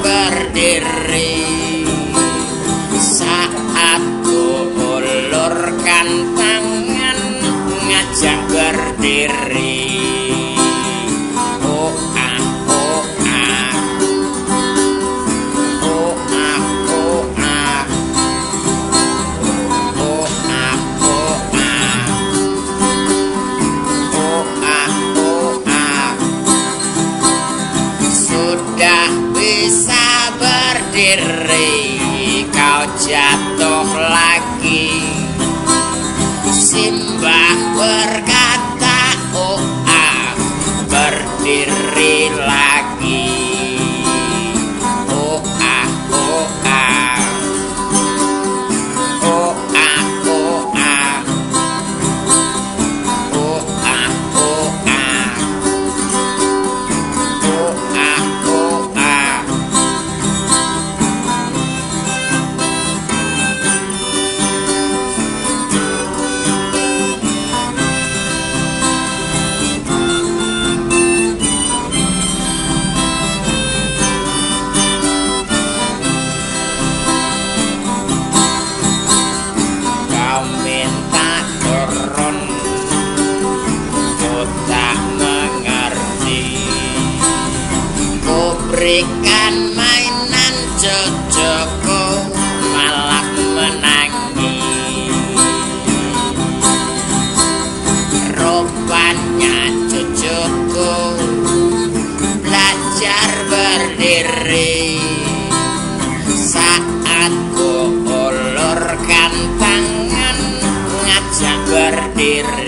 berdiri. Saat ku ulurkan tangan ngajak berdiri. Oh ah, oh ah. Oh ah, oh ah. Oh ah, oh ah. Oh ah, oh ah. Sudah bisa berdiri, kau jatuh lagi. Simbah berkata, oh ah, berdiri lagi. Oh ah, oh ah. Oh ah, oh ah. Oh ah, oh ah. Oh ah, oh ah. Kau minta turun, ku tak mengerti. Ku berikan mainan cucuku, malah menangis. Rupanya cucuku belajar berdiri. Saat ku ulurkan tangan ngajak berdiri.